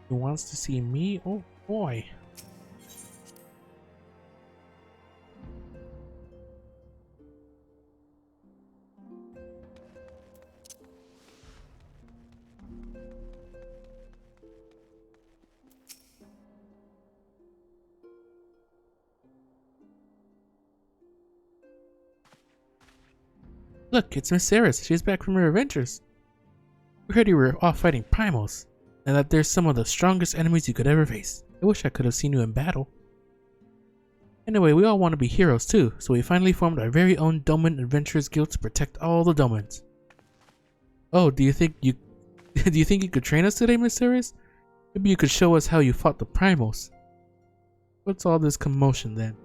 He wants to see me? Oh boy. Look, it's Miss Saris. She's back from her adventures. We heard you were off fighting primals, and that there's some of the strongest enemies you could ever face. I wish I could have seen you in battle. Anyway, we all want to be heroes too, so we finally formed our very own Doman Adventurers Guild to protect all the Domans. Oh, do you think you could train us today, Miss Saris? Maybe you could show us how you fought the primals. What's all this commotion then?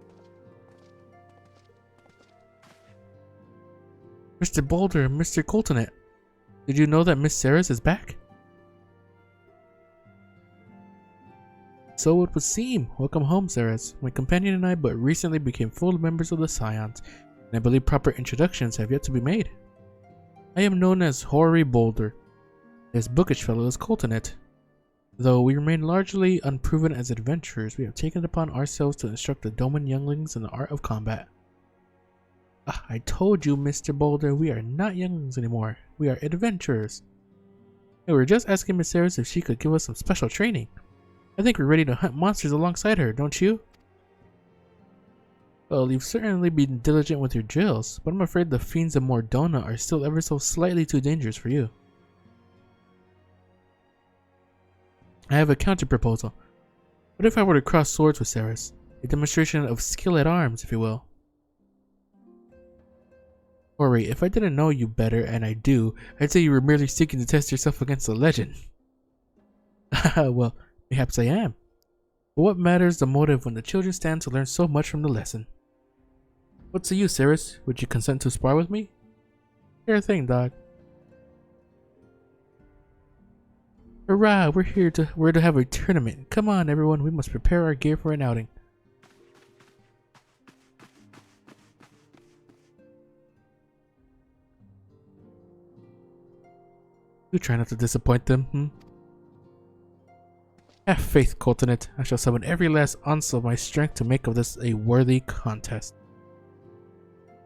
Mr. Boulder and Mr. Coltonet, did you know that Miss Saris is back? So it would seem. Welcome home, Saris. My companion and I but recently became full members of the Scions, and I believe proper introductions have yet to be made. I am known as Hoary Boulder. This bookish fellow is Coltonet. Though we remain largely unproven as adventurers, we have taken it upon ourselves to instruct the Doman younglings in the art of combat. Ah, I told you, Mr. Boulder, we are not younglings anymore. We are adventurers. And we were just asking Miss Saris if she could give us some special training. I think we're ready to hunt monsters alongside her, don't you? Well, you've certainly been diligent with your drills, but I'm afraid the fiends of Mordona are still ever so slightly too dangerous for you. I have a counter-proposal. What if I were to cross swords with Saris? A demonstration of skill at arms, if you will. Ori, if I didn't know you better, and I do, I'd say you were merely seeking to test yourself against a legend. Well, perhaps I am. But what matters the motive when the children stand to learn so much from the lesson? What say you, Saris? Would you consent to spar with me? Sure thing, dog. Hurrah! We're to have a tournament. Come on, everyone. We must prepare our gear for an outing. You try not to disappoint them, Have faith, Coltonet. I shall summon every last ounce of my strength to make of this a worthy contest.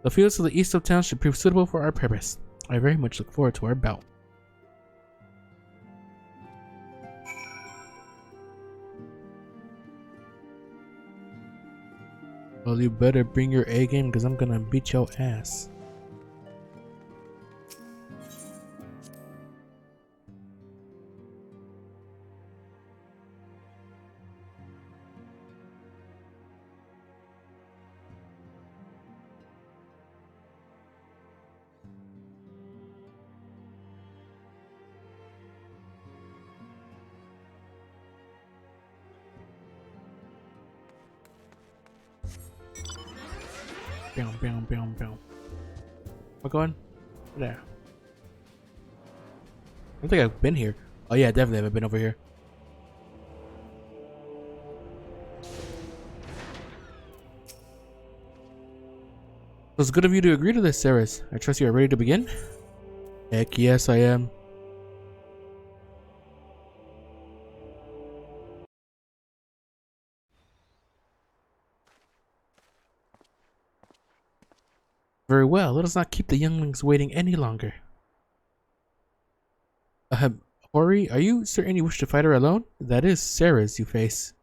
The fields to the east of town should prove suitable for our purpose. I very much look forward to our bout. Well, you better bring your A game because I'm gonna beat your ass. Boom. We're going there. I don't think I've been here. Oh yeah, definitely haven't been over here. It was good of you to agree to this, Saris. I trust you are ready to begin? Heck yes, I am. Very well, let us not keep the younglings waiting any longer. Hori, are you certain you wish to fight her alone? That is Saris you face.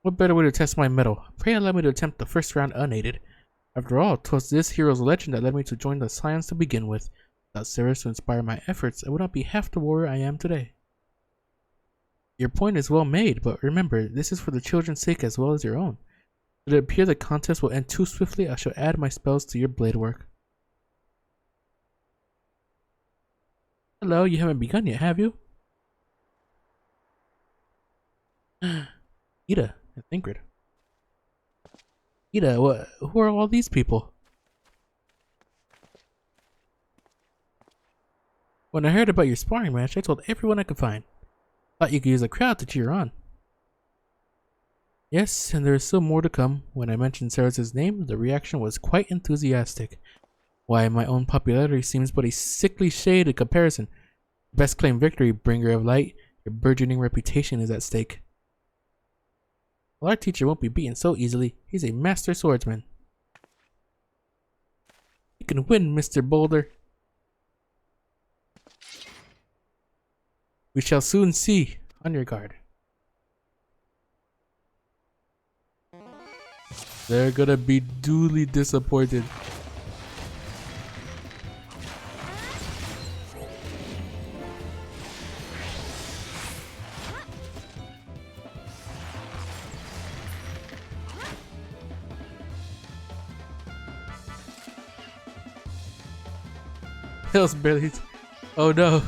What better way to test my mettle? Pray allow me to attempt the first round unaided. After all, 'twas this hero's legend that led me to join the Scions to begin with. Without Saris to inspire my efforts, I would not be half the warrior I am today. Your point is well made, but remember, this is for the children's sake as well as your own. Should it appear the contest will end too swiftly, I shall add my spells to your blade work. Hello, you haven't begun yet, have you? Ida and Ingrid. Ida, who are all these people? When I heard about your sparring match, I told everyone I could find. Thought you could use a crowd to cheer on. Yes, and there is still more to come. When I mentioned Saris' name, the reaction was quite enthusiastic. Why, my own popularity seems but a sickly shade in comparison. Best claim victory, bringer of light. Your burgeoning reputation is at stake. Well, our teacher won't be beaten so easily. He's a master swordsman. You can win, Mr. Boulder. We shall soon see. On your guard. They're gonna be duly disappointed. Hills barely. Oh no.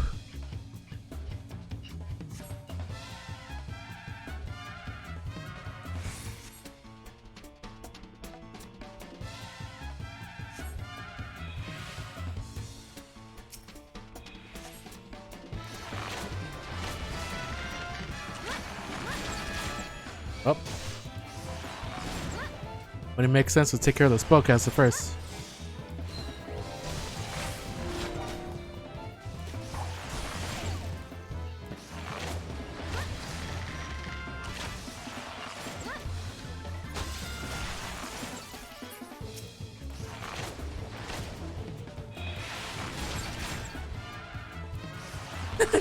Oh. But it makes sense to take care of the spellcaster first.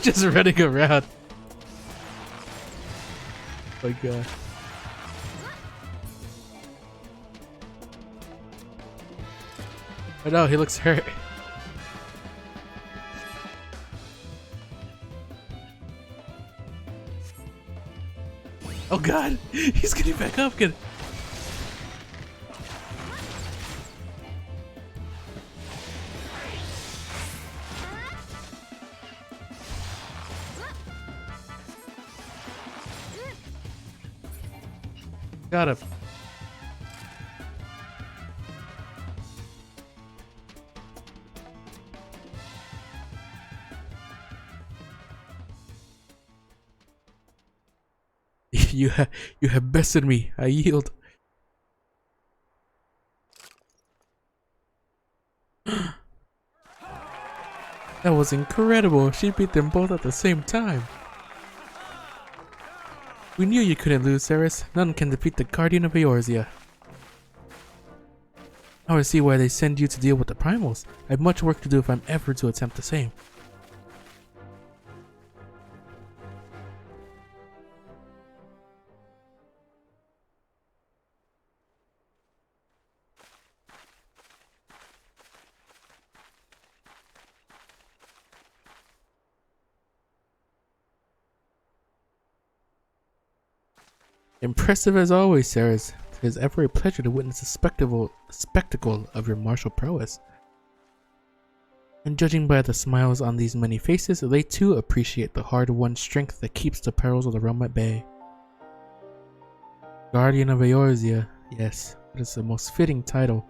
Just running around. Oh my god. Oh no, he looks hurt. Oh god, he's getting back up again. Got him. You have bested me. I yield. That was incredible. She beat them both at the same time. We knew you couldn't lose, Ceres. None can defeat the Guardian of Eorzea. Now I see why they send you to deal with the primals. I have much work to do if I'm ever to attempt the same. Impressive as always, Ceres. It is ever a pleasure to witness the spectacle of your martial prowess. And judging by the smiles on these many faces, they too appreciate the hard-won strength that keeps the perils of the realm at bay. Guardian of Eorzea, yes, that is the most fitting title.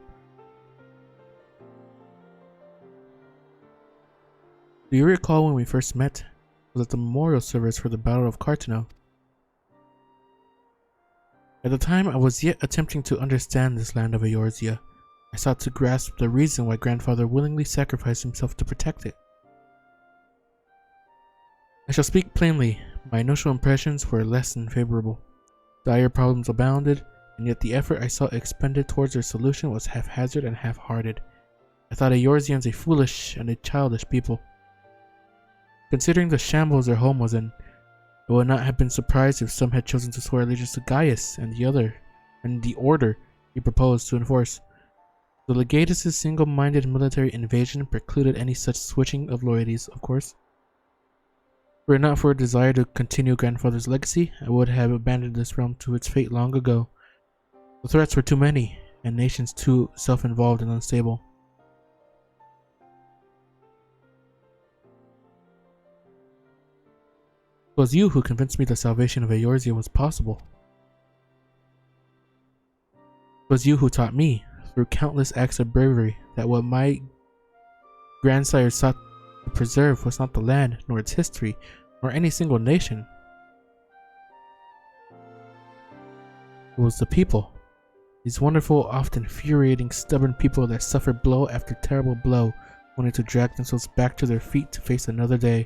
Do you recall when we first met? It was at the memorial service for the Battle of Cartano. At the time, I was yet attempting to understand this land of Eorzea. I sought to grasp the reason why Grandfather willingly sacrificed himself to protect it. I shall speak plainly, my initial impressions were less than favorable. Dire problems abounded, and yet the effort I saw expended towards their solution was haphazard and half-hearted. I thought Eorzeans a foolish and a childish people. Considering the shambles their home was in, I would not have been surprised if some had chosen to swear allegiance to Gaius and the order he proposed to enforce. The Legatus' single-minded military invasion precluded any such switching of loyalties, of course. Were it not for a desire to continue Grandfather's legacy, I would have abandoned this realm to its fate long ago. The threats were too many, and nations too self-involved and unstable. It was you who convinced me the salvation of Eorzea was possible. It was you who taught me, through countless acts of bravery, that what my grandsire sought to preserve was not the land, nor its history, nor any single nation. It was the people. These wonderful, often infuriating, stubborn people that suffer blow after terrible blow, only to drag themselves back to their feet to face another day.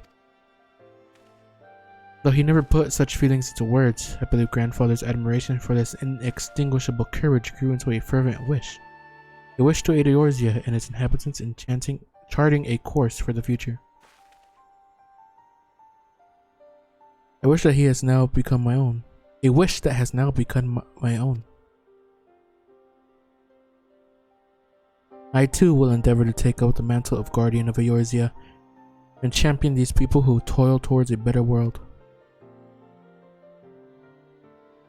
Though he never put such feelings into words, I believe grandfather's admiration for this inextinguishable courage grew into a fervent wish. A wish to aid Eorzea and its inhabitants in charting a course for the future. I wish that he has now become my own. A wish that has now become my own. I too will endeavor to take up the mantle of guardian of Eorzea and champion these people who toil towards a better world.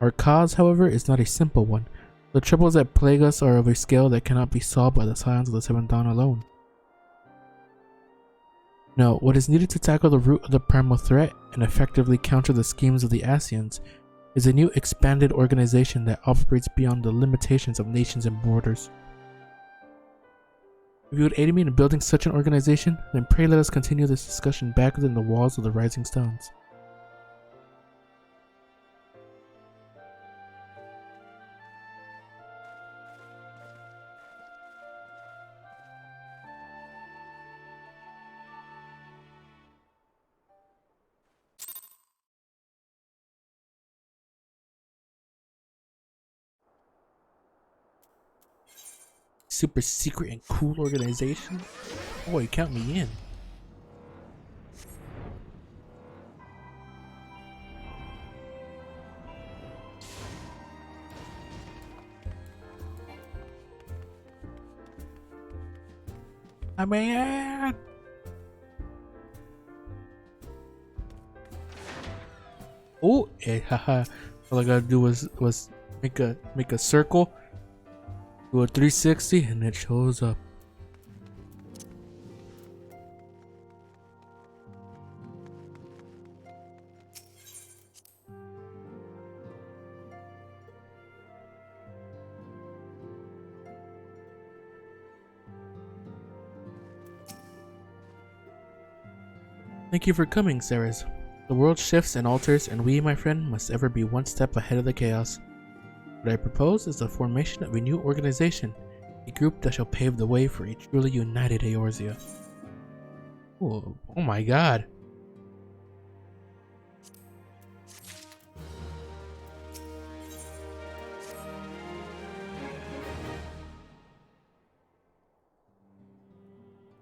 Our cause, however, is not a simple one. The troubles that plague us are of a scale that cannot be solved by the Scions of the Seventh Dawn alone. No, what is needed to tackle the root of the primal threat and effectively counter the schemes of the Ascians is a new expanded organization that operates beyond the limitations of nations and borders. If you would aid me in building such an organization, then pray let us continue this discussion back within the walls of the Rising Stones. Super secret and cool organization? Boy, count me in. I mean, oh, haha! All I gotta do was make a circle. Do a 360 and it shows up. Thank you for coming, Ceres. The world shifts and alters, and we, my friend, must ever be one step ahead of the chaos. What I propose is the formation of a new organization, a group that shall pave the way for a truly united Eorzea. Oh my god.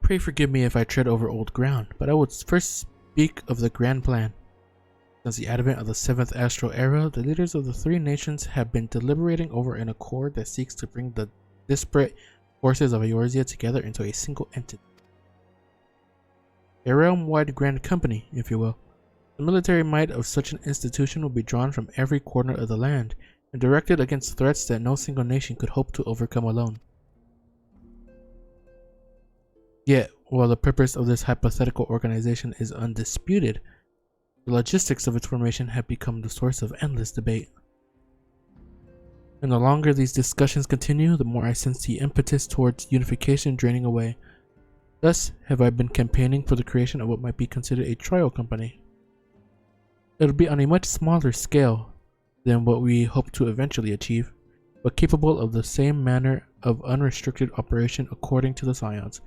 Pray forgive me if I tread over old ground, but I would first speak of the grand plan. Since the advent of the 7th Astral Era, the leaders of the three nations have been deliberating over an accord that seeks to bring the disparate forces of Eorzea together into a single entity. A realm-wide grand company, if you will. The military might of such an institution will be drawn from every corner of the land and directed against threats that no single nation could hope to overcome alone. Yet, while the purpose of this hypothetical organization is undisputed, the logistics of its formation have become the source of endless debate. And the longer these discussions continue, the more I sense the impetus towards unification draining away. Thus have I been campaigning for the creation of what might be considered a trial company. It will be on a much smaller scale than what we hope to eventually achieve, but capable of the same manner of unrestricted operation according to the Scions.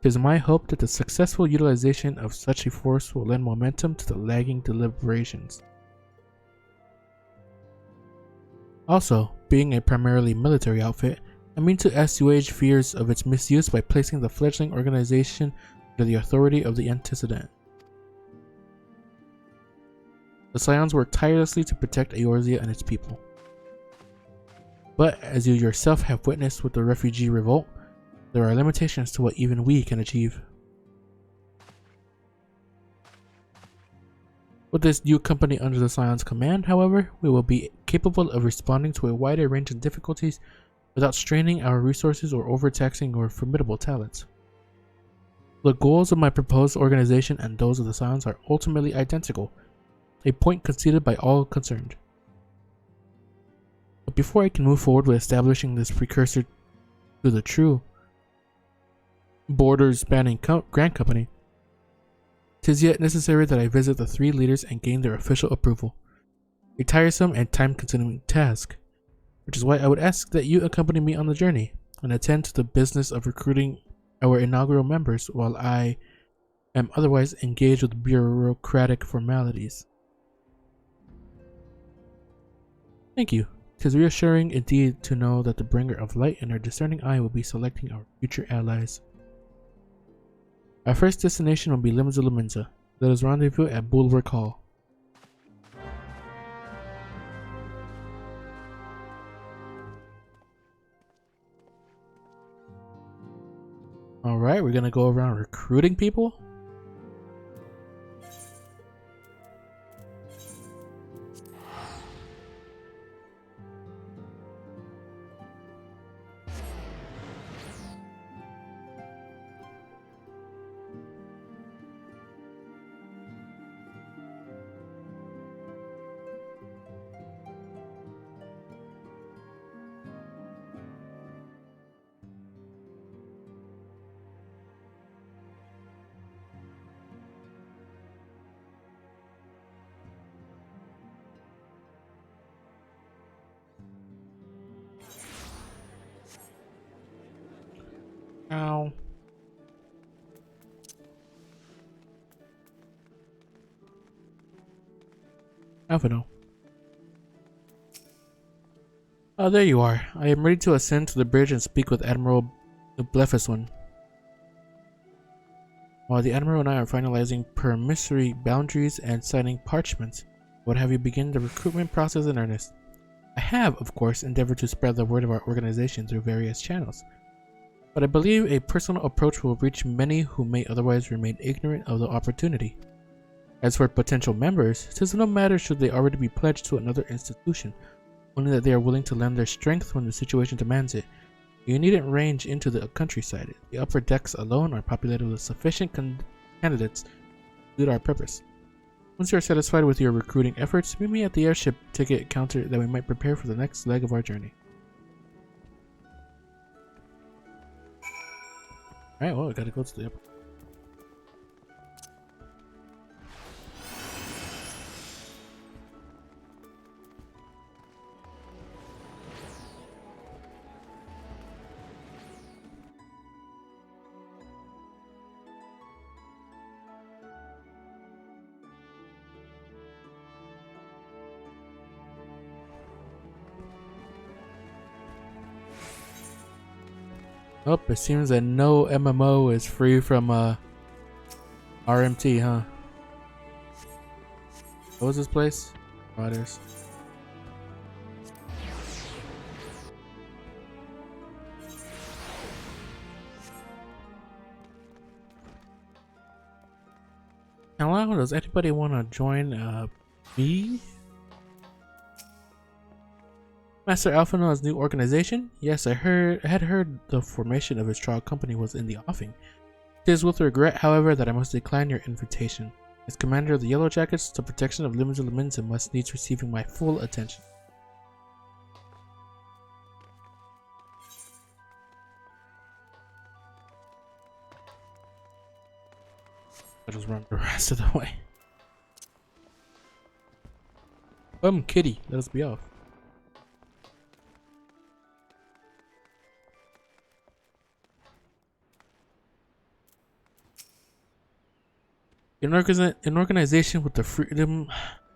It is my hope that the successful utilization of such a force will lend momentum to the lagging deliberations. Also, being a primarily military outfit, I mean to assuage fears of its misuse by placing the fledgling organization under the authority of the antecedent. The Scions work tirelessly to protect Eorzea and its people. But, as you yourself have witnessed with the refugee revolt, there are limitations to what even we can achieve. With this new company under the Scion's command, however, we will be capable of responding to a wider range of difficulties without straining our resources or overtaxing our formidable talents. The goals of my proposed organization and those of the Scions are ultimately identical, a point conceded by all concerned. But before I can move forward with establishing this precursor to the true borders spanning grand company, 'tis yet necessary that I visit the three leaders and gain their official approval. A tiresome and time-consuming task, which is why I would ask that you accompany me on the journey and attend to the business of recruiting our inaugural members while I am otherwise engaged with bureaucratic formalities. Thank you. 'Tis reassuring indeed to know that the bringer of light and her discerning eye will be selecting our future allies. Our first destination will be Limsa. Let us rendezvous at Bulwark Hall. Alright, we're gonna go around recruiting people. Ow. Alphino. Oh, there you are. I am ready to ascend to the bridge and speak with Admiral Blefuswin. While the Admiral and I are finalizing permissory boundaries and signing parchments, I would have you begin the recruitment process in earnest. I have, of course, endeavored to spread the word of our organization through various channels, but I believe a personal approach will reach many who may otherwise remain ignorant of the opportunity. As for potential members, 'tis no matter should they already be pledged to another institution, only that they are willing to lend their strength when the situation demands it. You needn't range into the countryside. The upper decks alone are populated with sufficient candidates to suit our purpose. Once you are satisfied with your recruiting efforts, meet me at the airship ticket counter that we might prepare for the next leg of our journey. Alright, well, we gotta go to the airport. Oh, it seems that no MMO is free from RMT, huh? What was this place? Riders. Hello, does anybody want to join me? Master Alphino's new organization? Yes, I had heard the formation of his trial company was in the offing. It is with regret, however, that I must decline your invitation. As commander of the Yellow Jackets, the protection of Limsa must needs receiving my full attention. I'll just run the rest of the way. Kitty, let us be off. An organization with the freedom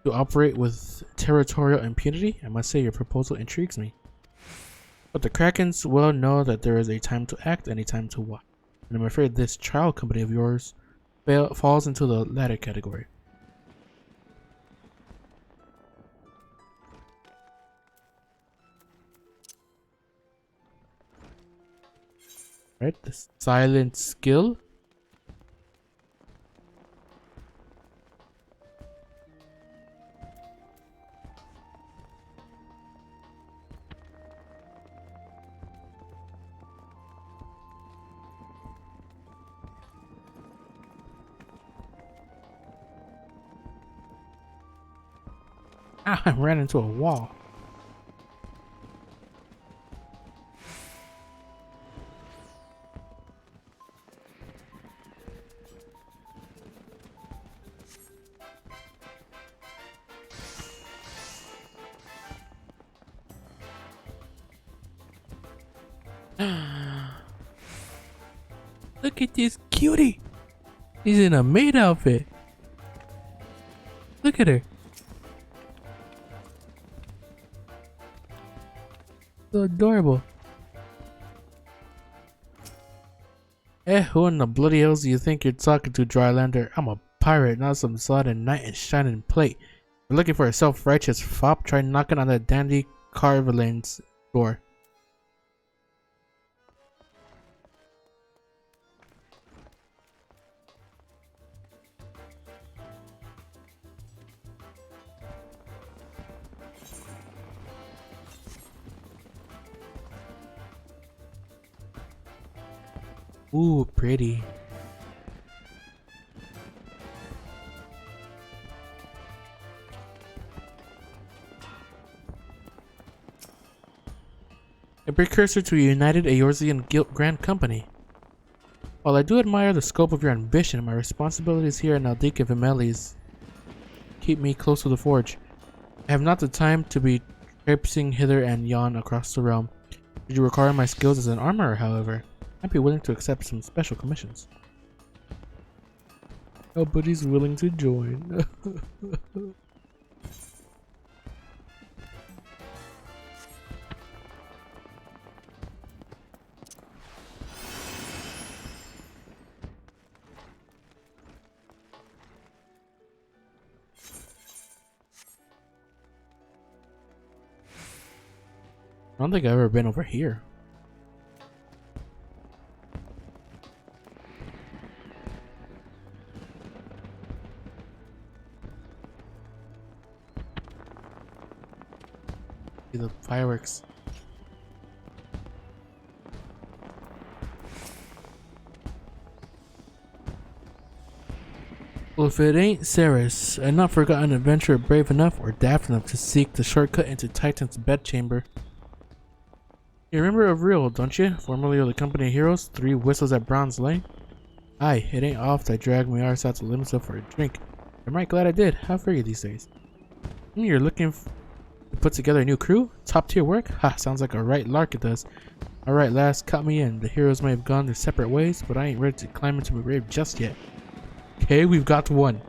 to operate with territorial impunity, I must say your proposal intrigues me. But the Krakens well know that there is a time to act and a time to watch, and I'm afraid this trial company of yours falls into the latter category. Right, the silent skill. Ah, I ran into a wall. Look at this cutie. She's in a maid outfit. Look at her. So adorable. Who in the bloody hills do you think you're talking to, Drylander? I'm a pirate, not some sodden knight in shining plate. You're looking for a self-righteous fop? Try knocking on that dandy Carvelane's door. Ooh, pretty. A precursor to a united Eorzean Guild Grand Company. While I do admire the scope of your ambition, my responsibilities here at Naldika Vimelis keep me close to the forge. I have not the time to be traipsing hither and yon across the realm. Should you require my skills as an armorer, however, I'd be willing to accept some special commissions. Nobody's willing to join. I don't think I've ever been over here. See the fireworks. Well, if it ain't Ceres, a not forgotten adventurer brave enough or daft enough to seek the shortcut into Titan's bedchamber. You remember Avril, don't you? Formerly of the Company of Heroes, 3 Whistles at Bronze Lane? Aye, it ain't oft I drag my arse out to Limassol for a drink. I'm right glad I did. How fare you these days? You're looking to put together a new crew? Top tier work? Ha, sounds like a right lark it does. Alright lass, cut me in. The heroes may have gone their separate ways, but I ain't ready to climb into my grave just yet. Okay, we've got one.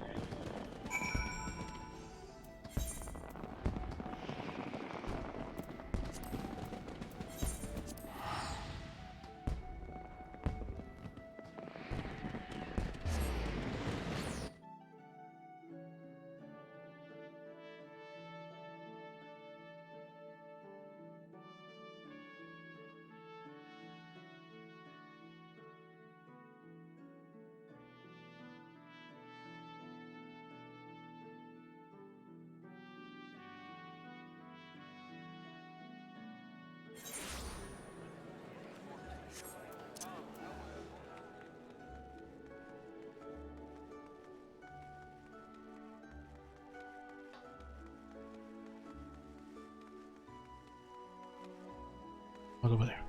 I'll go over there.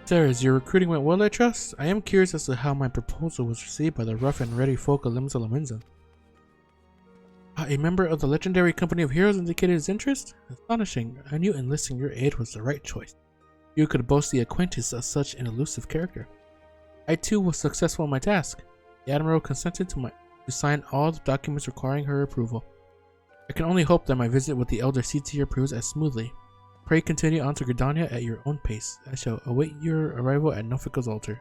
Ceres, your recruiting went well, I trust? I am curious as to how my proposal was received by the rough and ready folk of Limsa. A member of the legendary Company of Heroes indicated his interest? Astonishing. I knew enlisting your aid was the right choice. You could boast the acquaintance of such an elusive character. I too was successful in my task. The Admiral consented to sign all the documents requiring her approval. I can only hope that my visit with the Elder C-Tier proves as smoothly. Pray continue on to Gridania at your own pace. I shall await your arrival at Nofika's altar.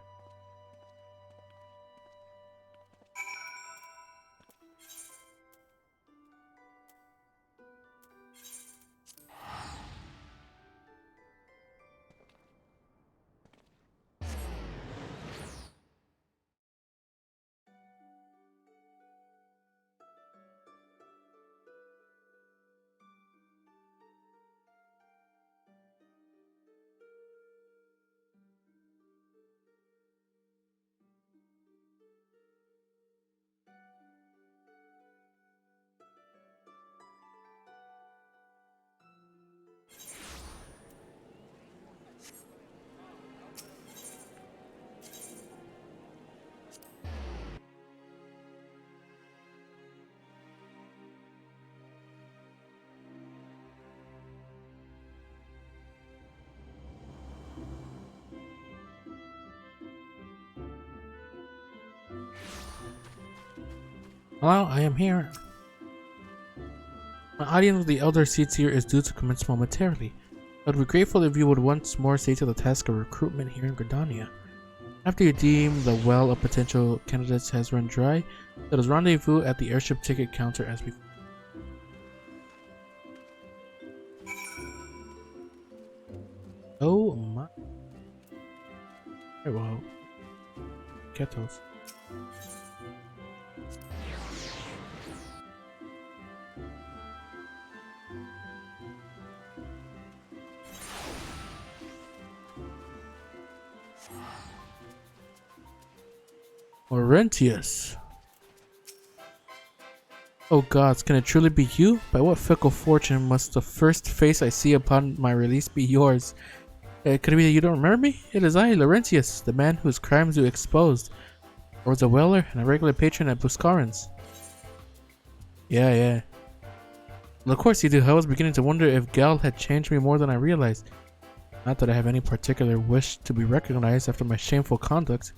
Hello, I am here. My audience with the Elder Seatsier is due to commence momentarily. I would be grateful if you would once more see to the task of recruitment here in Gridania. After you deem the well of potential candidates has run dry, let us rendezvous at the airship ticket counter as before. Oh my. Very well. Ketos. Laurentius. Oh gods, can it truly be you? By what fickle fortune must the first face I see upon my release be yours? Could it be that you don't remember me? It is I, Laurentius, the man whose crimes you exposed. I was a whaler and a regular patron at Buscarin's. Yeah. Well, of course you do. I was beginning to wonder if Gal had changed me more than I realized. Not that I have any particular wish to be recognized after my shameful conduct.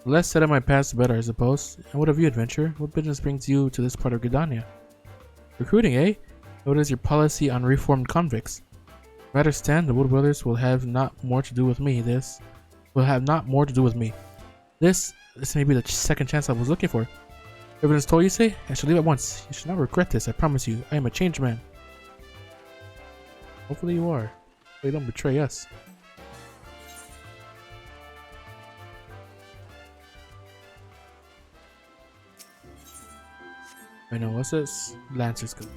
The less said of my past, the better, I suppose. And what of you, adventurer? What business brings you to this part of Gridania? Recruiting, eh? What is your policy on reformed convicts? Matters stand, the Wood Brothers will have not more to do with me. This may be the second chance I was looking for. Everyone's told you say? I shall leave at once. You should not regret this, I promise you. I am a changed man. Hopefully you are. They don't betray us. I know, what's this? Lancer's good.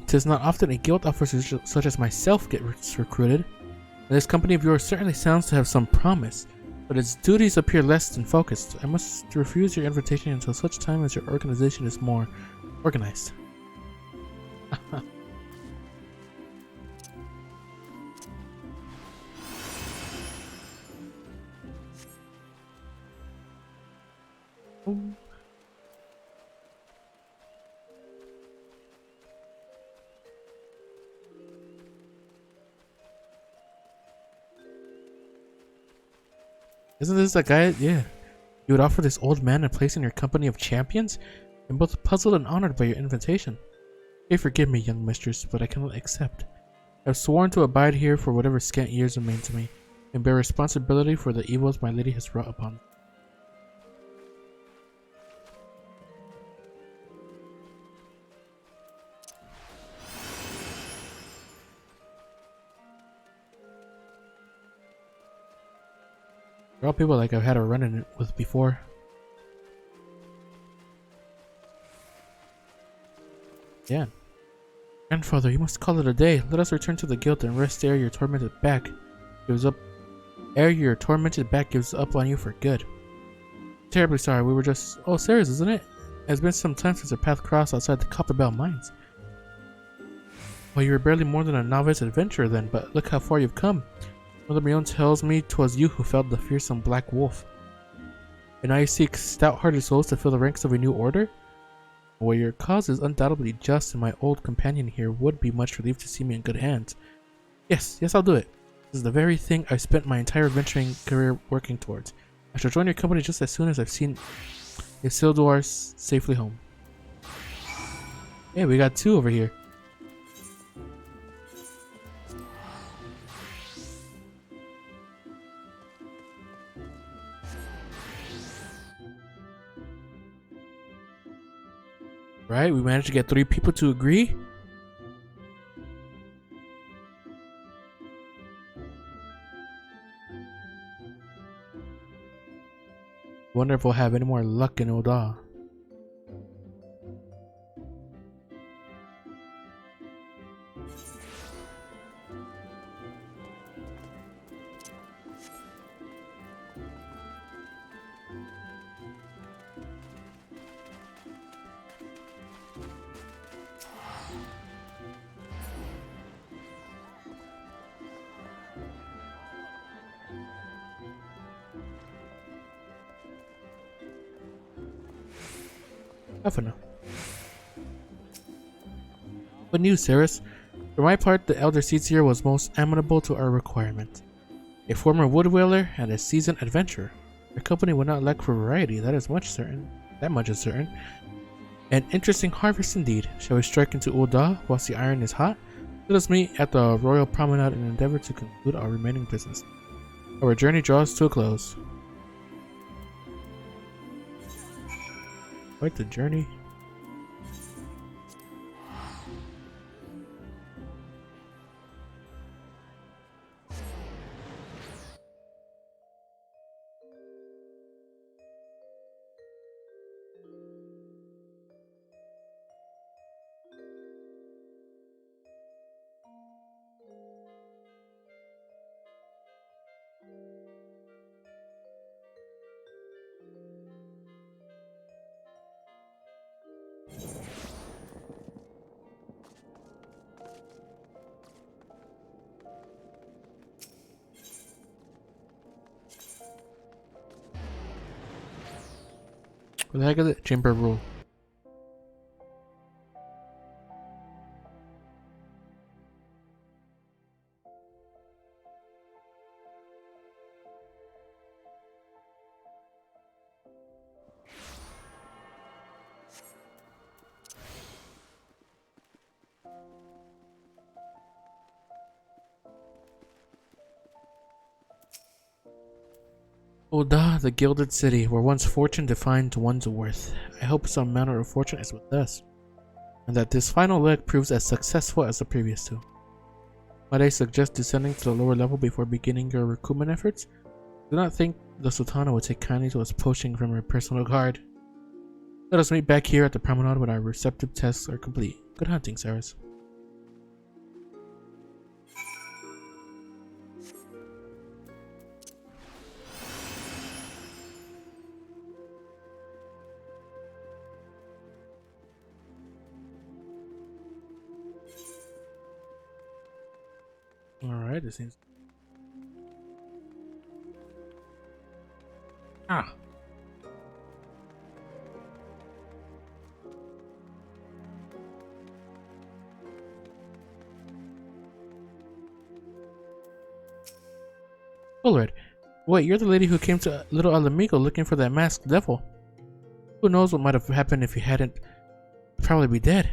Tis not often a guild officer such as myself gets recruited. And this company of yours certainly sounds to have some promise, but its duties appear less than focused. I must refuse your invitation until such time as your organization is more organized. Isn't this that guy? Yeah. You would offer this old man a place in your company of champions? I'm both puzzled and honored by your invitation. Pray forgive me, young mistress, but I cannot accept. I have sworn to abide here for whatever scant years remain to me, and bear responsibility for the evils my lady has wrought upon me. They're all people like I've had a run-in with before. Yeah. Grandfather, you must call it a day. Let us return to the guild and rest ere your tormented back gives up on you for good. Terribly sorry, we were just... Oh, Sarah's, isn't it? It's been some time since our path crossed outside the Copperbell mines. Well, you were barely more than a novice adventurer then, but look how far you've come. Mother Mion tells me 'twas you who felled the fearsome black wolf. And now you seek stout-hearted souls to fill the ranks of a new order? Well, your cause is undoubtedly just, and my old companion here would be much relieved to see me in good hands. Yes, I'll do it. This is the very thing I've spent my entire adventuring career working towards. I shall join your company just as soon as I've seen Isildur safely home. Hey, we got two over here. Right, we managed to get 3 people to agree. Wonder if we'll have any more luck in Oda. Half enough. Good news, Ceres. For my part, the Elder Seedsir was most amenable to our requirement. A former woodwhaler and a seasoned adventurer. Our company would not lack for variety, that is much certain. That much is certain. An interesting harvest indeed. Shall we strike into Ul'dah whilst the iron is hot? Let us meet at the Royal Promenade and endeavor to conclude our remaining business. Our journey draws to a close. Quite the journey. What the heck is it? Chamber rule. Ul'dah, the gilded city, where one's fortune defines one's worth. I hope some manner of fortune is with us, and that this final leg proves as successful as the previous two. Might I suggest descending to the lower level before beginning your recruitment efforts? Do not think the Sultana would take kindly to us poaching from her personal guard. Let us meet back here at the promenade when our receptive tests are complete. Good hunting, Ceres. Alright, it seems. Ah. Bullard. Wait, you're the lady who came to Little Alamigo looking for that masked devil. Who knows what might have happened if you hadn't? You'd probably be dead.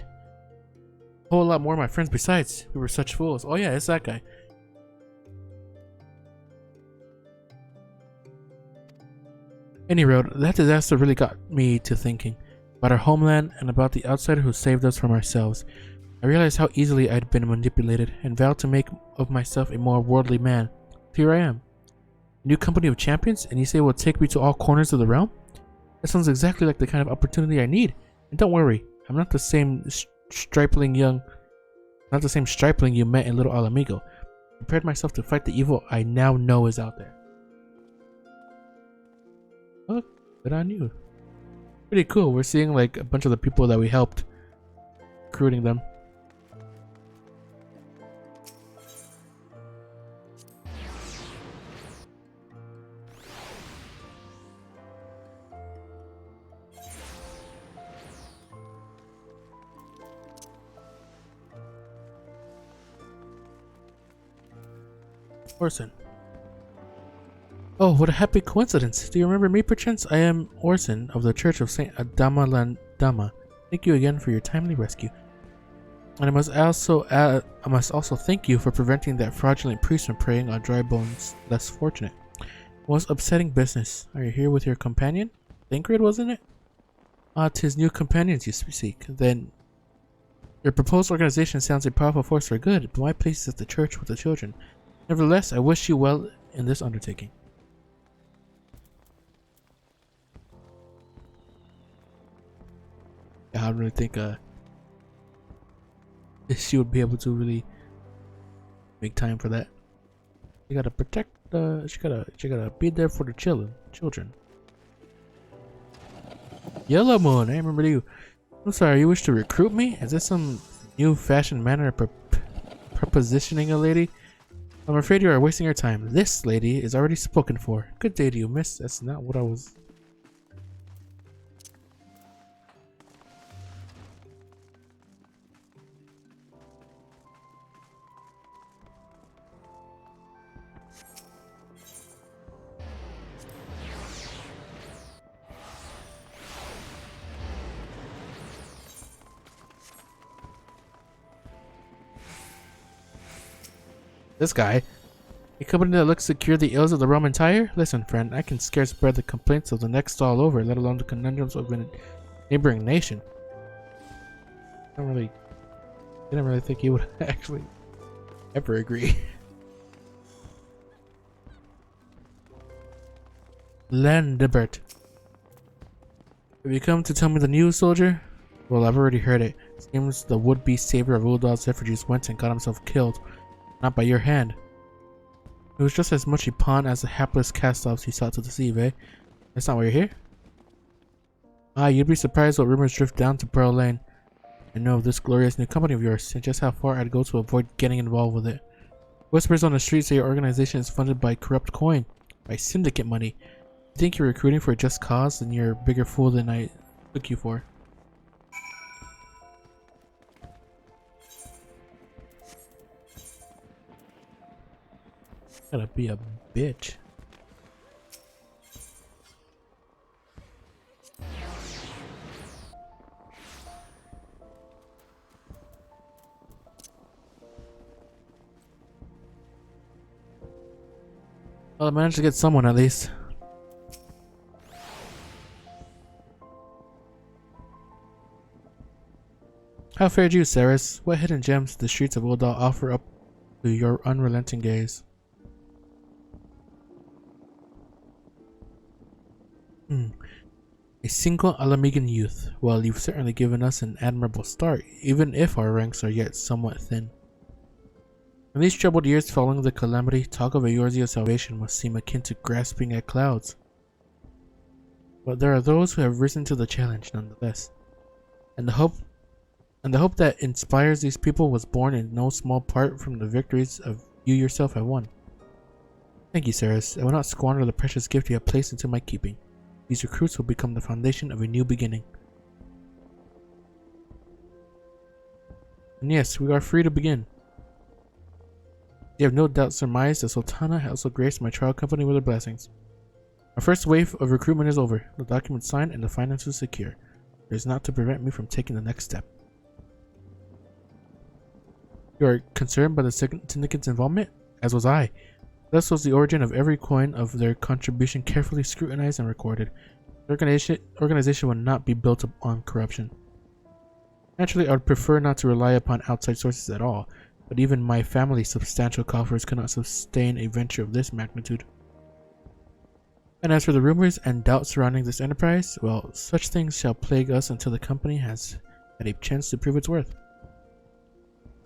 A whole lot more of my friends besides. We were such fools. Oh yeah, it's that guy. Any road, that disaster really got me to thinking about our homeland and about the outsider who saved us from ourselves. I realized how easily I'd been manipulated and vowed to make of myself a more worldly man. Here I am. A new company of champions, and you say it will take me to all corners of the realm? That sounds exactly like the kind of opportunity I need. And don't worry, I'm not the same stripling you met in Little Alamigo. I prepared myself to fight the evil I now know is out there. Oh, good on you. Pretty cool. We're seeing like a bunch of the people that we helped, recruiting them. Orson. Oh, what a happy coincidence. Do you remember me perchance? I am Orson of the Church of St. Adamalandama. Thank you again for your timely rescue. And I must also thank you for preventing that fraudulent priest from preying on dry bones less fortunate. Most upsetting business. Are you here with your companion? Thancred, wasn't it? Ah, 'tis new companions you seek. Then your proposed organization sounds a powerful force for good, but my place is at the church with the children. Nevertheless, I wish you well in this undertaking. I don't really think she would be able to really make time for that. You gotta protect she gotta be there for the children. Yellow Moon, I remember you. I'm sorry, you wish to recruit me? Is this some new fashioned manner of propositioning a lady? I'm afraid you are wasting your time. This lady is already spoken for. Good day to you, miss. That's not what I was. This guy. A company that looks to cure the ills of the Roman Empire? Listen, friend, I can scarce bear the complaints of the next all over, let alone the conundrums of a neighboring nation. Didn't really think he would actually ever agree. Landibert. Have you come to tell me the news, soldier? Well, I've already heard it. Seems the would-be savior of Uldal's refugees went and got himself killed. Not by your hand. It was just as much a pawn as the hapless cast-offs he sought to deceive, eh? That's not why you're here? Ah, you'd be surprised what rumors drift down to Pearl Lane. I know of this glorious new company of yours, and just how far I'd go to avoid getting involved with it. Whispers on the street say your organization is funded by corrupt coin, by syndicate money. You think you're recruiting for a just cause, then you're a bigger fool than I took you for. Gotta be a bitch. Well, I managed to get someone at least. How fared you, Ceres? What hidden gems did the streets of Uldal offer up to your unrelenting gaze? A single Alamigan youth. Well, you've certainly given us an admirable start, even if our ranks are yet somewhat thin. In these troubled years following the calamity, talk of Eorzea's salvation must seem akin to grasping at clouds. But there are those who have risen to the challenge nonetheless. And the hope that inspires these people was born in no small part from the victories of you yourself have won. Thank you, Ceres. I will not squander the precious gift you have placed into my keeping. These recruits will become the foundation of a new beginning. And yes, we are free to begin. You have no doubt surmised that Sultana has also graced my trial company with her blessings. Our first wave of recruitment is over, the documents signed and the finances secure. It is not to prevent me from taking the next step. You are concerned by the syndicate's involvement? As was I. Thus was the origin of every coin of their contribution carefully scrutinized and recorded. The organization would not be built on corruption. Naturally, I would prefer not to rely upon outside sources at all, but even my family's substantial coffers could not sustain a venture of this magnitude. And as for the rumors and doubts surrounding this enterprise, well, such things shall plague us until the company has had a chance to prove its worth.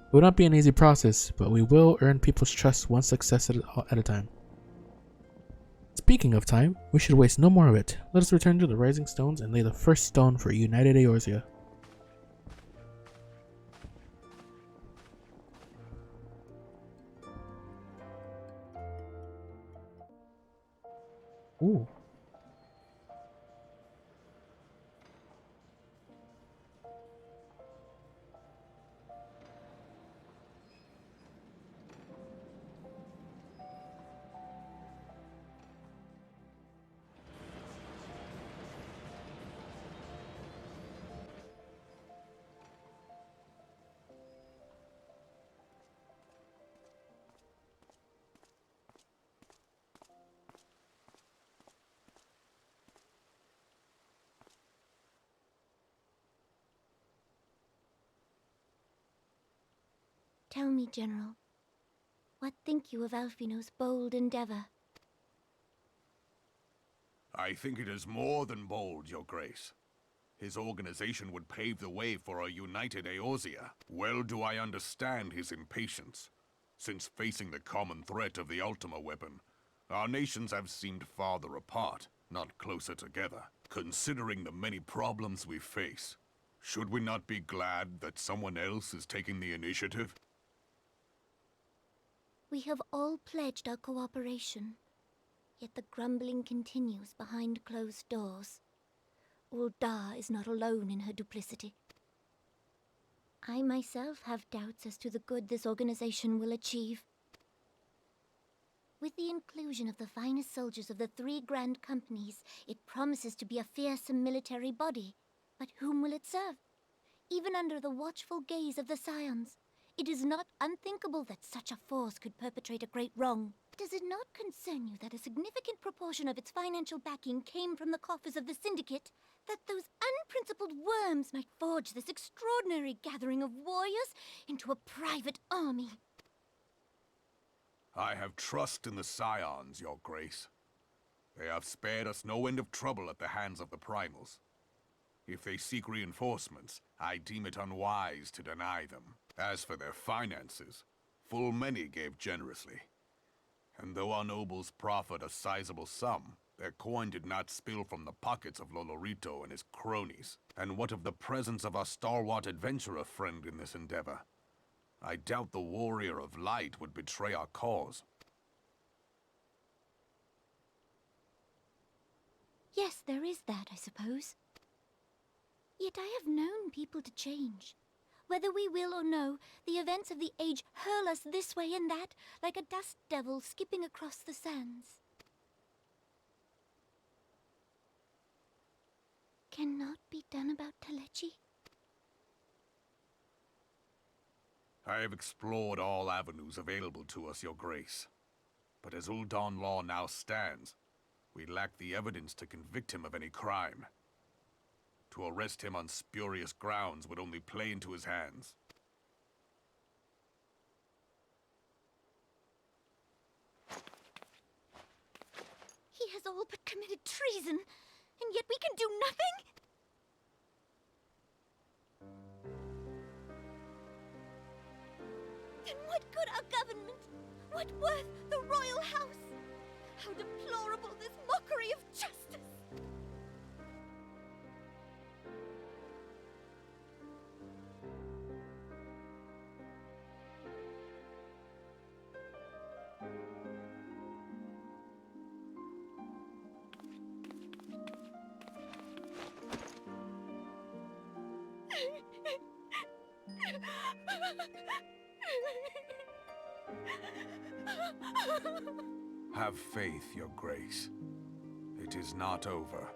It will not be an easy process, but we will earn people's trust one success at a time. Speaking of time, we should waste no more of it. Let us return to the Rising Stones and lay the first stone for a united Eorzea. Ooh. Tell me, General, what think you of Alfino's bold endeavor? I think it is more than bold, Your Grace. His organization would pave the way for a united Eorzea. Well do I understand his impatience, since facing the common threat of the Ultima weapon, our nations have seemed farther apart, not closer together. Considering the many problems we face, should we not be glad that someone else is taking the initiative? We have all pledged our cooperation, yet the grumbling continues behind closed doors. Uldar is not alone in her duplicity. I myself have doubts as to the good this organization will achieve. With the inclusion of the finest soldiers of the three grand companies, it promises to be a fearsome military body. But whom will it serve? Even under the watchful gaze of the Scions, It is not unthinkable that such a force could perpetrate a great wrong. Does it not concern you that a significant proportion of its financial backing came from the coffers of the Syndicate? That those unprincipled worms might forge this extraordinary gathering of warriors into a private army? I have trust in the Scions, Your Grace. They have spared us no end of trouble at the hands of the Primals. If they seek reinforcements, I deem it unwise to deny them. As for their finances, full many gave generously. And though our nobles proffered a sizable sum, their coin did not spill from the pockets of Lolorito and his cronies. And what of the presence of our stalwart adventurer friend in this endeavor? I doubt the Warrior of Light would betray our cause. Yes, there is that, I suppose. Yet I have known people to change. Whether we will or no, the events of the age hurl us this way and that, like a dust devil skipping across the sands. Cannot be done about Telechi? I have explored all avenues available to us, Your Grace. But as Ul'Dan law now stands, we lack the evidence to convict him of any crime. To arrest him on spurious grounds would only play into his hands. He has all but committed treason, and yet we can do nothing? Then what good our government? What worth the royal house? How deplorable this mockery of justice! Have faith, Your Grace. It is not over.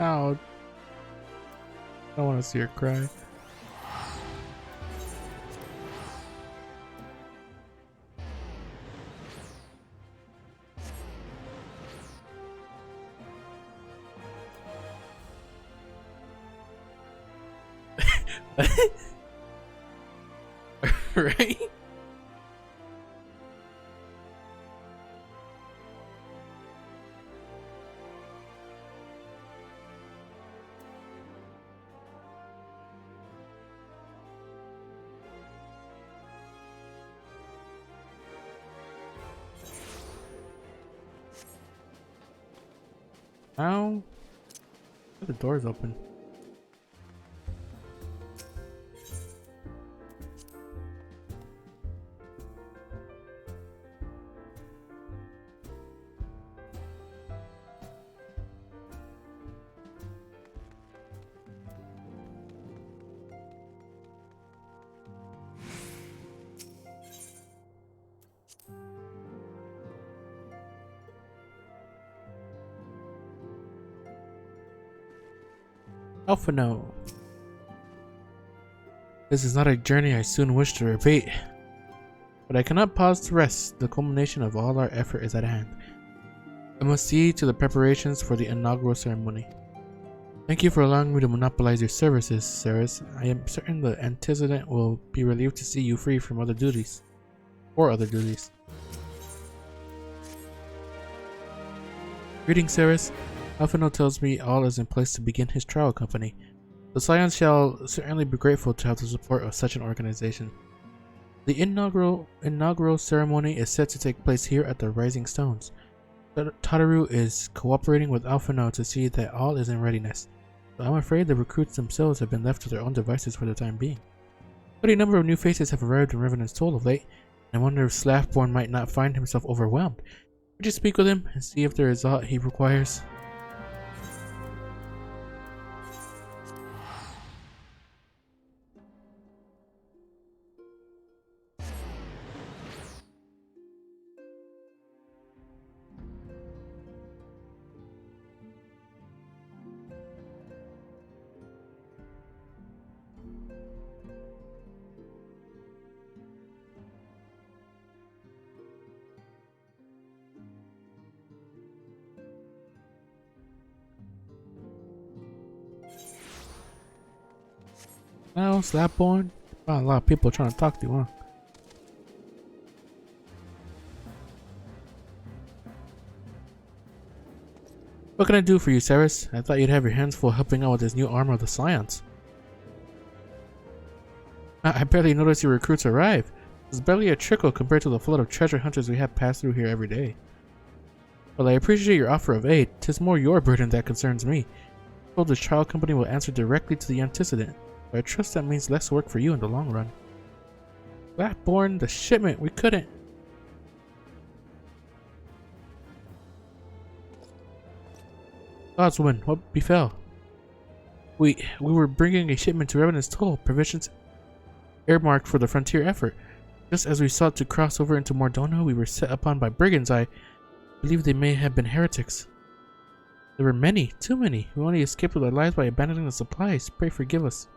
Ow. I don't want to see her cry. Right? Ow. The door's open. Alpha no. This is not a journey I soon wish to repeat, but I cannot pause to rest. The culmination of all our effort is at hand. I must see to the preparations for the inaugural ceremony. Thank you for allowing me to monopolize your services, Ceres. I am certain the antecedent will be relieved to see you free from other duties. Or other duties. Greetings, Ceres. Alphino tells me all is in place to begin his trial company. The Scions shall certainly be grateful to have the support of such an organization. The inaugural ceremony is set to take place here at the Rising Stones. Tataru is cooperating with Alphino to see that all is in readiness, but I'm afraid the recruits themselves have been left to their own devices for the time being. But a number of new faces have arrived in Revenant's Toll of late, and I wonder if Slaffborn might not find himself overwhelmed. Would you speak with him and see if there is aught he requires? No, Slapborn. Found a lot of people trying to talk to you, huh? What can I do for you, Ceres? I thought you'd have your hands full helping out with this new armor of the Scions. I barely noticed your recruits arrive. It's barely a trickle compared to the flood of treasure hunters we have passed through here every day. While I appreciate your offer of aid, 'tis more your burden that concerns me. I told the trial company will answer directly to the antecedent, but I trust that means less work for you in the long run. Blackborn, the shipment, we couldn't. Godswoman, what befell? We were bringing a shipment to Revenant's Toll, provisions earmarked for the frontier effort. Just as we sought to cross over into Mordona, we were set upon by brigands. I believe they may have been heretics. There were many, too many, who only escaped with their lives by abandoning the supplies. Pray forgive us.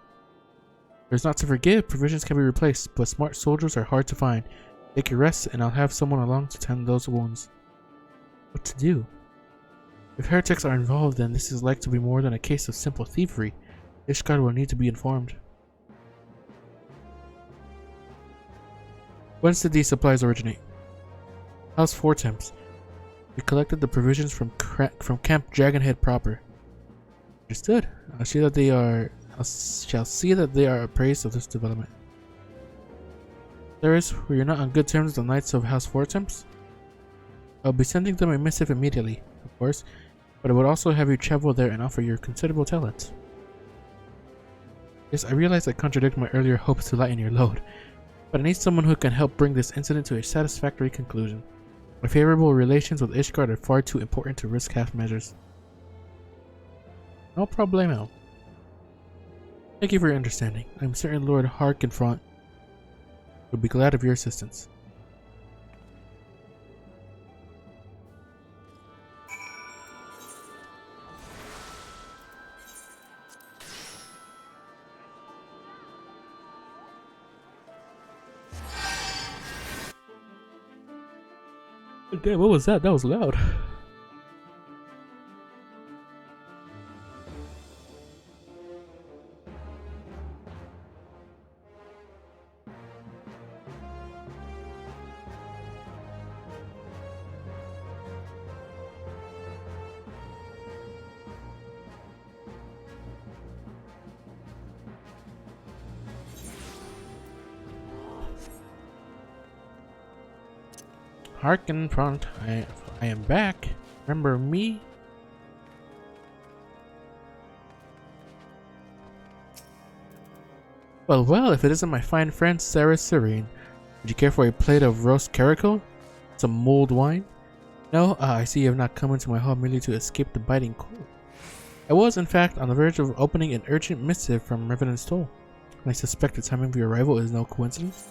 There's not to forgive. Provisions can be replaced, but smart soldiers are hard to find. Take your rest, and I'll have someone along to tend those wounds. What to do? If heretics are involved, then this is like to be more than a case of simple thievery. Ishgard will need to be informed. Whence did these supplies originate? House Fortemps. We collected the provisions from Camp Dragonhead proper. Understood. I shall see that they are appraised of this development. Ceres, we are not on good terms with the Knights of House Fortemps. I'll be sending them a missive immediately, of course, but I would also have you travel there and offer your considerable talents. Yes, I realize I contradict my earlier hopes to lighten your load, but I need someone who can help bring this incident to a satisfactory conclusion. My favorable relations with Ishgard are far too important to risk half measures. No problemo. Thank you for your understanding. I'm certain Lord Harkenfront would be glad of your assistance. Damn, what was that? That was loud. Harkenfront, I am back. Remember me? Well, if it isn't my fine friend Sarah Serene. Would you care for a plate of roast caracal? Some mulled wine? No? I see you have not come into my hall merely to escape the biting cold. I was, in fact, on the verge of opening an urgent missive from Revenant's Toll, and I suspect the timing of your arrival is no coincidence.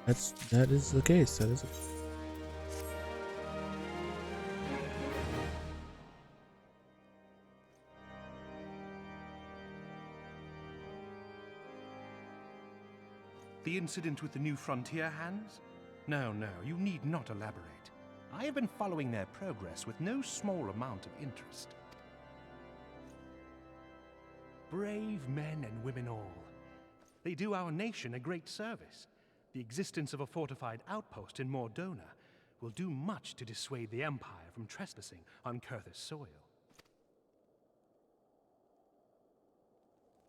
That is the case. That is it. The incident with the new frontier hands? No, you need not elaborate. I have been following their progress with no small amount of interest. Brave men and women all. They do our nation a great service. The existence of a fortified outpost in Mordona will do much to dissuade the Empire from trespassing on Kurthus soil.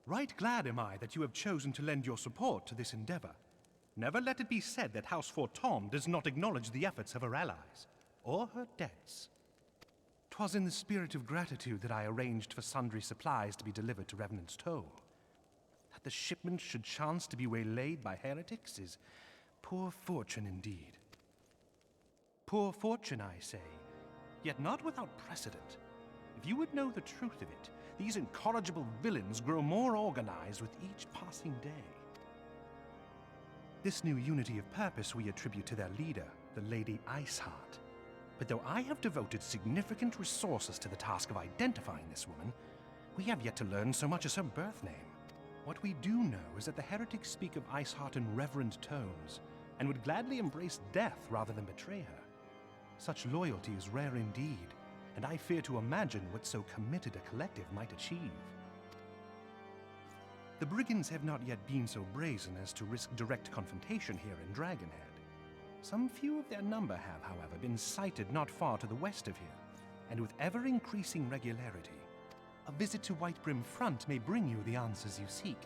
Right glad am I that you have chosen to lend your support to this endeavor. Never let it be said that House Fortemps does not acknowledge the efforts of her allies, or her debts. 'Twas in the spirit of gratitude that I arranged for sundry supplies to be delivered to Revenant's Toll. That the shipment should chance to be waylaid by heretics is poor fortune indeed. Poor fortune, I say, yet not without precedent. If you would know the truth of it, these incorrigible villains grow more organized with each passing day. This new unity of purpose we attribute to their leader, the Lady Iceheart. But though I have devoted significant resources to the task of identifying this woman, we have yet to learn so much as her birth name. What we do know is that the heretics speak of Iceheart in reverent tones, and would gladly embrace death rather than betray her. Such loyalty is rare indeed, and I fear to imagine what so committed a collective might achieve. The brigands have not yet been so brazen as to risk direct confrontation here in Dragonhead. Some few of their number have, however, been sighted not far to the west of here, and with ever-increasing regularity. A visit to Whitebrim Front may bring you the answers you seek.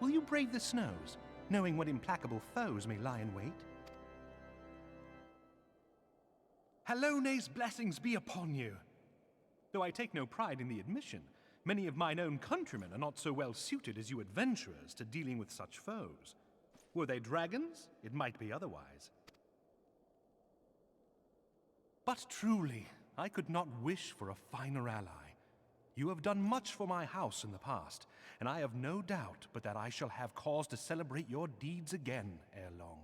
Will you brave the snows, knowing what implacable foes may lie in wait? Halone's blessings be upon you! Though I take no pride in the admission, many of mine own countrymen are not so well suited as you adventurers to dealing with such foes. Were they dragons, it might be otherwise. But truly, I could not wish for a finer ally. You have done much for my house in the past, and I have no doubt but that I shall have cause to celebrate your deeds again ere long.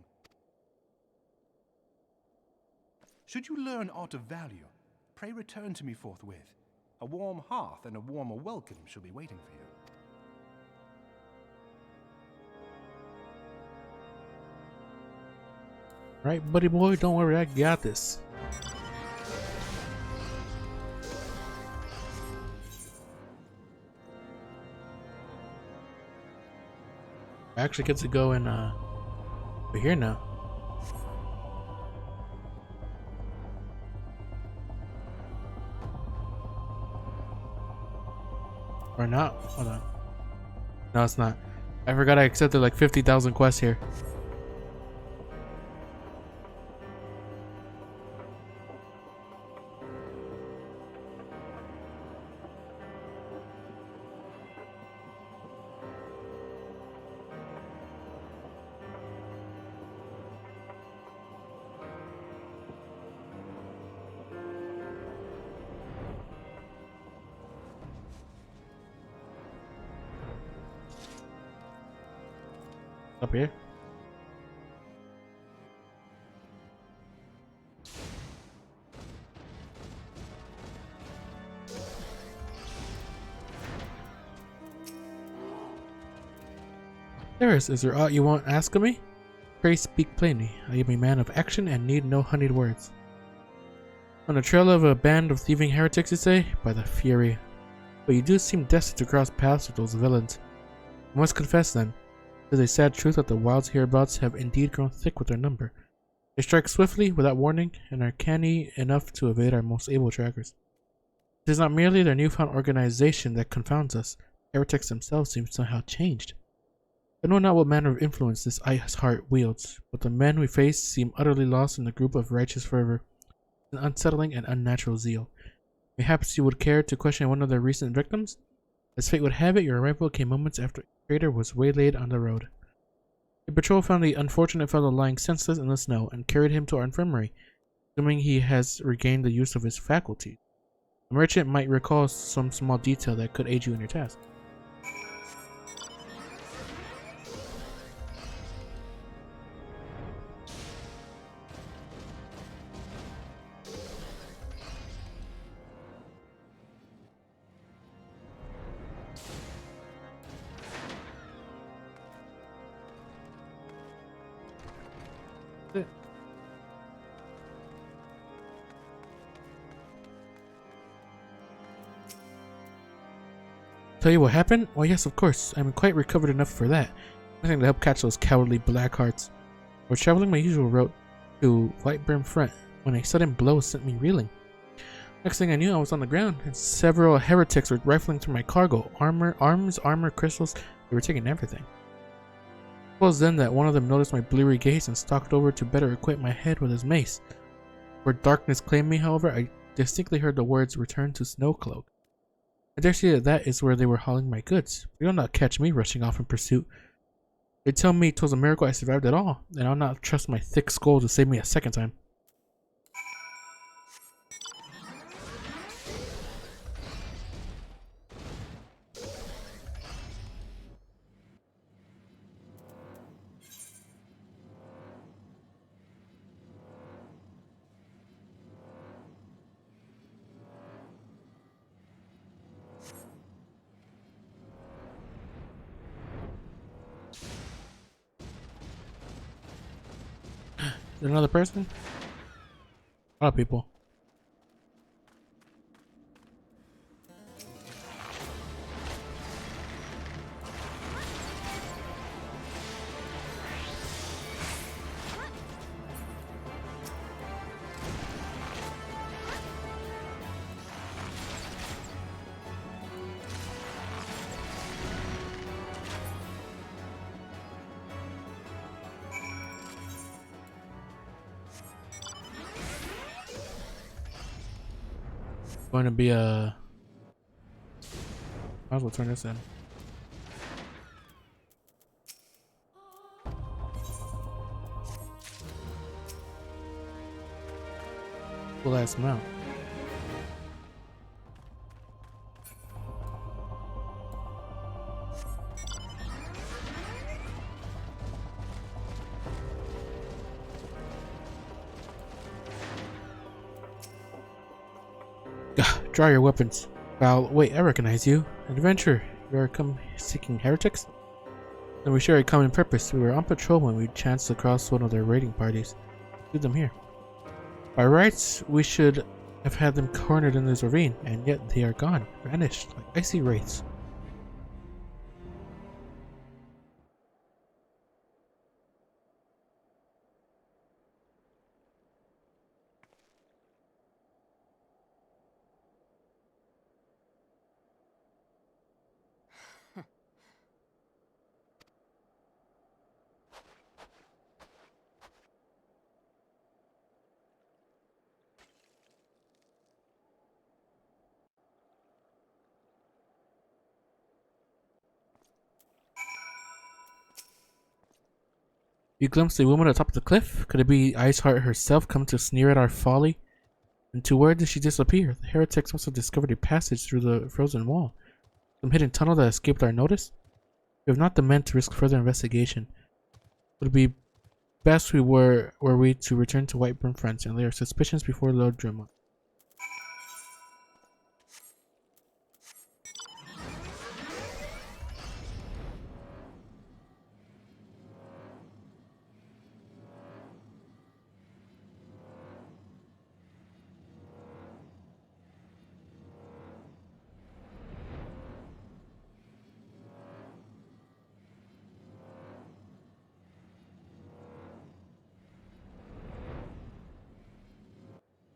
Should you learn aught of value, pray return to me forthwith. A warm hearth and a warmer welcome shall be waiting for you. Right, buddy boy, don't worry, I got this. I actually get to go in over here now. Or not? Hold on. No, it's not. I forgot I accepted like 50,000 quests here. Up here. There's, is there aught you want ask of me? Pray speak plainly. I am a man of action and need no honeyed words. On the trail of a band of thieving heretics, you say? By the fury. But you do seem destined to cross paths with those villains. I must confess then, it is a sad truth that the wilds hereabouts have indeed grown thick with their number. They strike swiftly, without warning, and are canny enough to evade our most able trackers. It is not merely their newfound organization that confounds us. Heretics themselves seem somehow changed. I know not what manner of influence this ice heart wields, but the men we face seem utterly lost in the group of righteous fervor, an unsettling and unnatural zeal. Perhaps you would care to question one of their recent victims? As fate would have it, your arrival came moments after a trader was waylaid on the road. A patrol found the unfortunate fellow lying senseless in the snow and carried him to our infirmary, assuming he has regained the use of his faculties. The merchant might recall some small detail that could aid you in your task. Tell you what happened? Why yes, of course. I'm quite recovered enough for that. Nothing to help catch those cowardly black hearts. I was traveling my usual route to Whitebrim Front when a sudden blow sent me reeling. Next thing I knew, I was on the ground, and several heretics were rifling through my cargo. Armor, crystals. They were taking everything. It was then that one of them noticed my bleary gaze and stalked over to better equip my head with his mace. Where darkness claimed me, however, I distinctly heard the words, "Return to Snowcloak." I dare say that is where they were hauling my goods. You'll not catch me rushing off in pursuit. They tell me 'twas a miracle I survived at all, and I'll not trust my thick skull to save me a second time. Is there another person? A lot of people. Going to be a. Might as well turn this in. Cool ass mount. Draw your weapons. Well, wait, I recognize you. An adventurer. You are come seeking heretics? Then we share a common purpose. We were on patrol when we chanced across one of their raiding parties. Leave them here. By rights, we should have had them cornered in this ravine, and yet they are gone, vanished, like icy wraiths. You glimpsed a woman atop the cliff? Could it be Iceheart herself come to sneer at our folly? And to where did she disappear? The heretics must have discovered a passage through the frozen wall. Some hidden tunnel that escaped our notice? We have not the men to risk further investigation. Would it be best were we to return to Whiteburn Friends and lay our suspicions before Lord Drummond?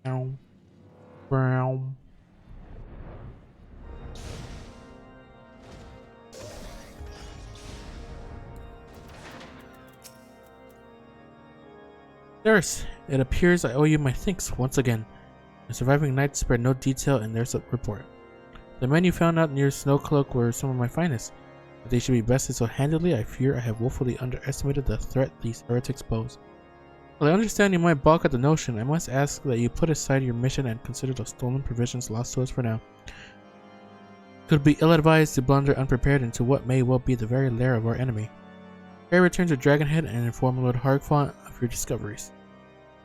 Brown. Brown. There's. It appears I owe you my thanks once again. The surviving knights spared no detail in their report. The men you found out near Snowcloak were some of my finest. If they should be bested so handily, I fear I have woefully underestimated the threat these heretics pose. While I understand you might balk at the notion, I must ask that you put aside your mission and consider the stolen provisions lost to us for now. It could be ill-advised to blunder unprepared into what may well be the very lair of our enemy. Harry return to Dragonhead and inform Lord Hargfont of your discoveries.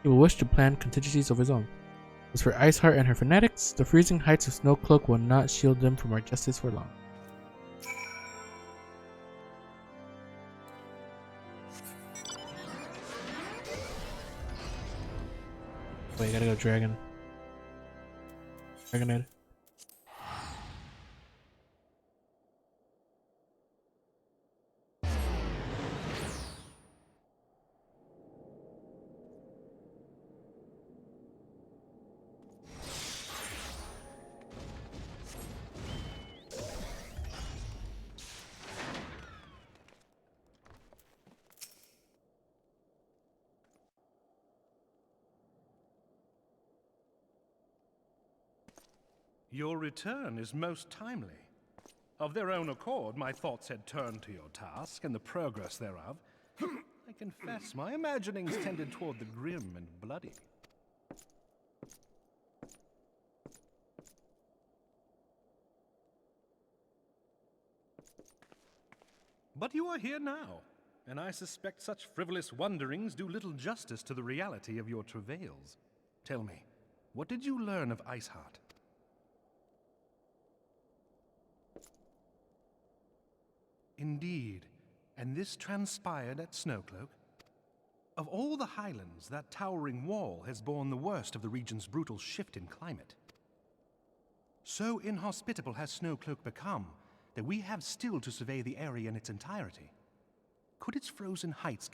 He will wish to plan contingencies of his own. As for Iceheart and her fanatics, the freezing heights of Snowcloak will not shield them from our justice for long. Wait, I gotta go Dragonhead. Your return is most timely. Of their own accord, my thoughts had turned to your task and the progress thereof. I confess, my imaginings tended toward the grim and bloody. But you are here now, and I suspect such frivolous wonderings do little justice to the reality of your travails. Tell me, what did you learn of Iceheart? Indeed, and this transpired at Snowcloak? Of all the highlands, that towering wall has borne the worst of the region's brutal shift in climate. So inhospitable has Snowcloak become that we have still to survey the area in its entirety. Could its frozen heights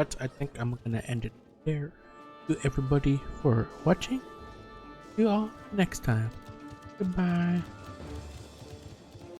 But I think I'm gonna end it there. Thank you everybody for watching. See you all next time. Goodbye.